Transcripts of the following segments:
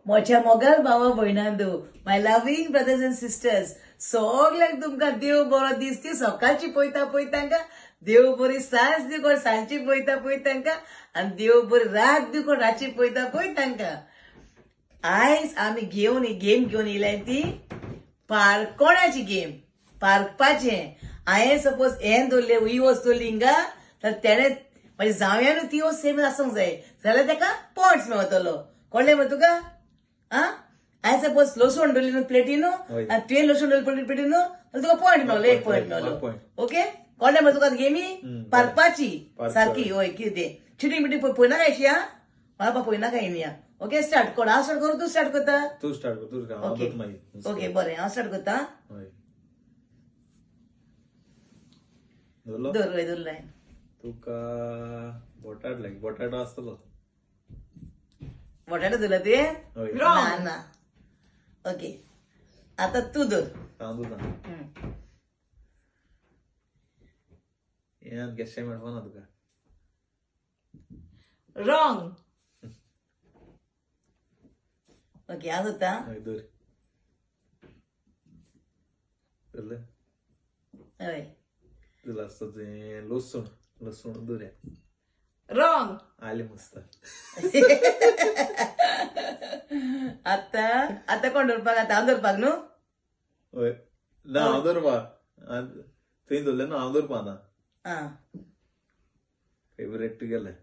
मोठ्या मोगाल भावा भयणांदो, माय loving brothers and sisters, सगळ्यांक तुमकां देव बरो दीस ती सकाळची पळयता तांकां, देव बरी सांज दिव कोण सांजची पळयता तांकां, आनी देव बरी रात दिव कोण रातची पळयता तांकां. आयज आमी गेम घेवन येयल्या ती पारकोण्याची गेम, पारपाचें. हांवें सपोज हें दवरलें, ही वस्त दवरली हिंगा, तर तेणें म्हणजे जावयानू ती वस्त सेम आसूंक जाय, जाल्यार ताका पॉयंट्स मेळटलो. कळ्ळें मरे तुका? हांवें सपोज लसूण दवरली न्हू प्लेटीन, आनी तुवें लसूण दवरली प्लेटीन, जाल्यार तुका पॉयंट मेळलो, 1 पॉयंट मेळलो. ओके, कळ्ळें मरे तुका गेमी पारपाची सारकी. हय, कितें चिटींग बिटींग पळयनाका अशी. मला पळयनाका येणी. ओके, स्टार्ट कर. हांव स्टार्ट करूं, तूं स्टार्ट करता? तू स्टार्ट कर. ओके, बरें, हांव स्टार्ट करता. दवरलाय तुका बटाटो आसतलो. बटाटो दवरला तुवें? ना. ओके, आता तू दवर. हें गेश्टें मेळपाना तुका. रॉंग. ओके, हांव दवरता. हय, लसूण दवरया. रॉंग. आले मस्त. आता कोण दवरपाक? आता हांव दवरपाक न्हू? हय, ना हांव दवरपाक. थंय दवरलें न्हू, हांव दवरपा ना. फेवरेट तुगेलें.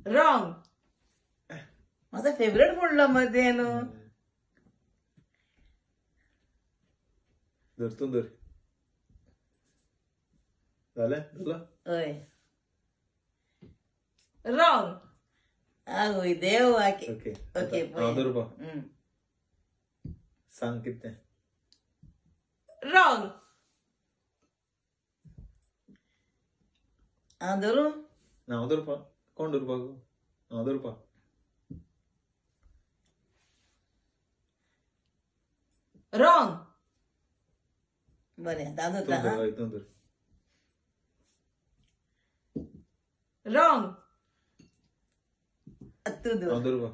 रॉंग. माझा फेवरेट म्हणलो मध्ये न्हू. दवर, तूं दवर. जालें? हय. रॉंग. आवय देव. ओके, हांव दवरपा. सांग कितें. रॉंग. हांव दवरूं? ना, हांव दवरपा. कोण दवरपाक? हांव दवरपा. रॉंग. बरें, हांव दवरता. तूं दवर. रॉंग. तू दवर. हांव दवरपा.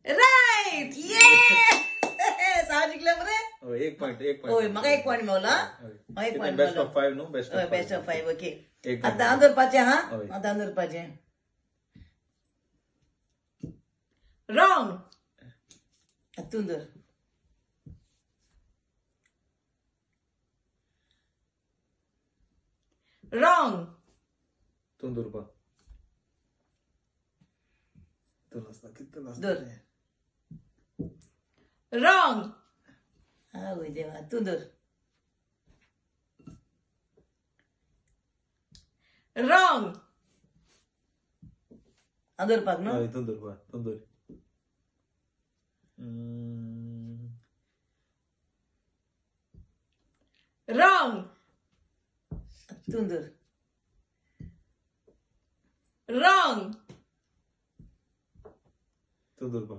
राईट. ये साव जिंकले मरे. 1 पॉइंट. हय, म्हाका 1 पॉइंट मेळलो. म्हाका 1 पॉइंट बेस्ट ऑफ 5 न्हू. Best of 5. ओके, आता हांव दवरपाचें. आता हांव दवरपाचें. रॉंग. तूं दवर. रॉंग. तूं दवरपा. दवर. रॉंग. आवय देवा, तूं दवर. रॉंग. हांव दवरपाक न्हू? तूं दवरपा. तूं दवर. रॉंग. तूं दवर. रॉंग. तूं दवरपा.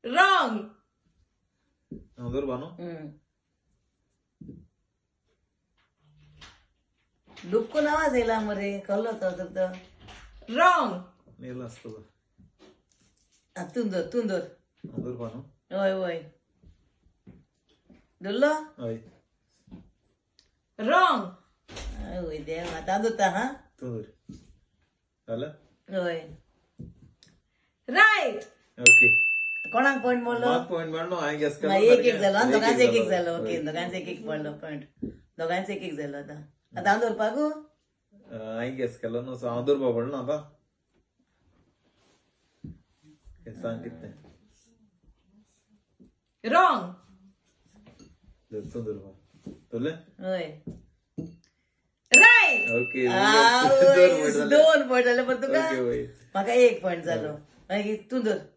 रॉंग. हांव दवरपा न्हू. डुबकून आवाज येयला मरे. कळलो तो. रॉंग. येयला आसतलो. तूं दवर. तूं दवर. हांव दवरपा न्हू. हय. दवरलो? हय. रॉंग. आवय देव, आता हांव दवरता. तूं दवर. जालें? हय. राईट. ओके. कोणाक पॉयंट मेळलो? पॉइंट मेळलो. हांवें गेस केलो. 1-1 जालो. दोगांचो 1-1 जालो. ओके, दोगांचो 1-1 पडलो पॉयंट. दोगांचो 1-1 जालो. आता हांव दवरपाक? हांवें गेस केलो न्हू, सो हांव दवरपा पडलो आतां. सांग कितें. रॉंग. तूं दवरपा. दवरलें? हय. राईट. ओके. 2 पॉयंट जाले पण तुका. म्हाका 1 पॉयंट जालो. मागीर तूं दवर.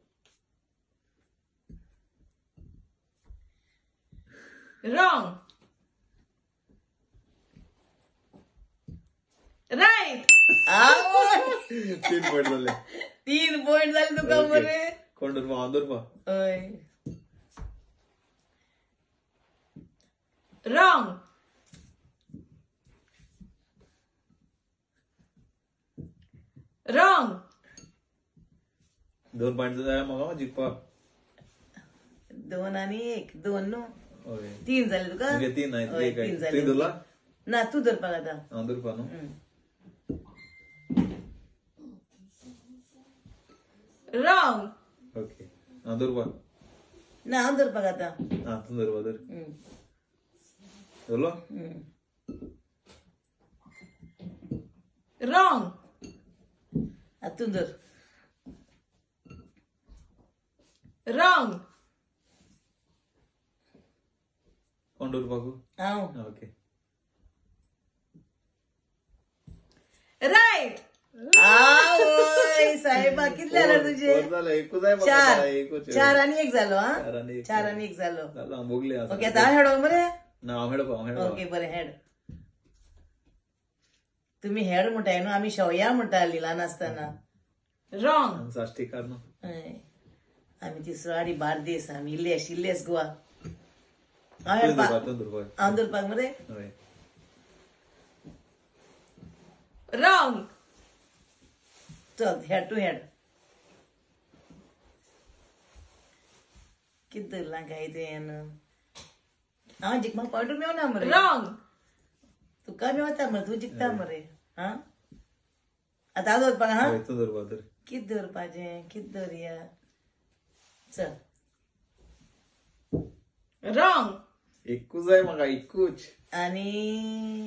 रॉंग. राईट. 3 पॉइंट झाले. 3 पॉइंट झाले तुका ओके. मरे. कोण धरपा हांव धरपा हय. रॉंग. रॉंग. 2 पॉइंट जाय म्हाका जिखपाक 2 आणि 1 2 न्हू हय 3 झाले तुका. तुगे 3 हय, नाही 3 तुवें झाले. धरला ना तू धरपाक आता. हांव धरपा न्हू रॉंग. ओके हांव धरपा ना हांव धरपाक आता. हां तूं धरपा धर हम्म. धरलो रॉंग. आता तू धर. रॉंग. कोण धरपाकू हांव. Okay right. आवय साहेबा कितले जाले तुझे. वर जालें एकूच जाय म्हाका 4 एकूच 4 आणि 1 जालो. हा 4 आणि 1 4 आणि 1 जालो. जालो हांव भोगलें आतां. ओके आता हेडो मरे. ना हांव हेडपा ओके बरें हेड. तुम्ही हेड म्हणटाय न्हू आमी शेवया म्हणटाली ल्हान आसतना. रॉंग. आनी साश्टीकार न्हू आमी ती सुवाडी बार्देस आमी इल्लेस गोवा. हांव तूं हेडपाक धरपा तूं धरपा हांव धरपाक मरे. हय रॉंग. चल हेड टू हेड. कितें धरलां काय तुवें. हांव जिखपाक पॉयंट मेवना मरे. रॉंग. तुका मेवता मरे तूं जिखता मरे. हा आतां हांव धरपाक. हा हय तूं धरपा धर कितें धरपाचें कितें धरया. चल. रॉंग. एकूच जाय म्हाका एकूच आणि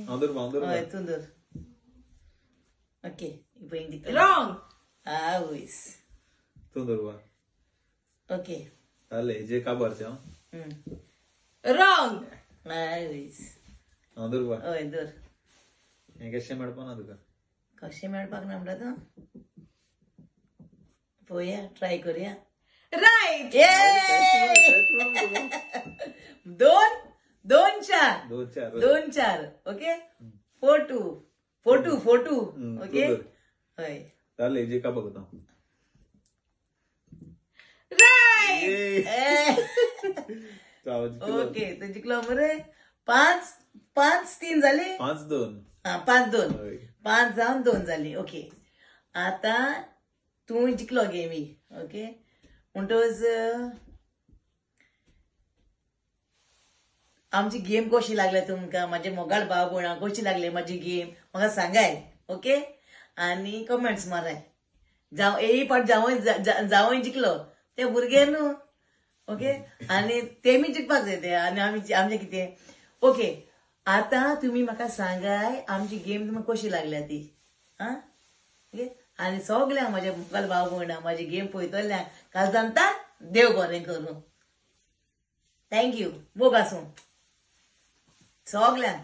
हांव धरपा हय तूं धर. ओके पयलीं जिखता. रॉंग. आवयस. तूं धरपा ओके. जालें जे काबारचें हांव रॉंग. आवयस. हांव धरपा हय धर. हें कशें मेळपा ना तुका कशें मेळपाक ना म्हणटा तूं. पळोवया ट्राय करुया. राईट. 2 4 2 4 2 4 ओके. 4 2 ओके. हय जालें जे काबार कोता राईट. ओके तो जिखलो मरे. 5-3 जाली. 5-2 हा 5-2 हय 5 जावन 2 जाली. ओके आता तू जिखलो गेमी. ओके म्हणटोच आमची गेम कशी लागल्या तुमकां. माझे मोगाळ भाव भयणां कशी लागली माझी गेम म्हाका सांगाय. ओके आणि कमेंट्स माराय. जावं एक पाट जावंय जिखलो ते भुरगे न्हू. ओके आणि तेमी जिखपाक जाय ते आनी आमचे कितें. ओके आता तुम्ही म्हाका सांगाय आमची गेम तुमकां कशी लागल्या ती. हा ओके आनी सगळ्यांक माझे मुखाल भाव भयणां माझी गेम पळयतल्यांक काल जाणता देव बरें करूं. थँक्यू. मोग आसूं सगळ्यांक.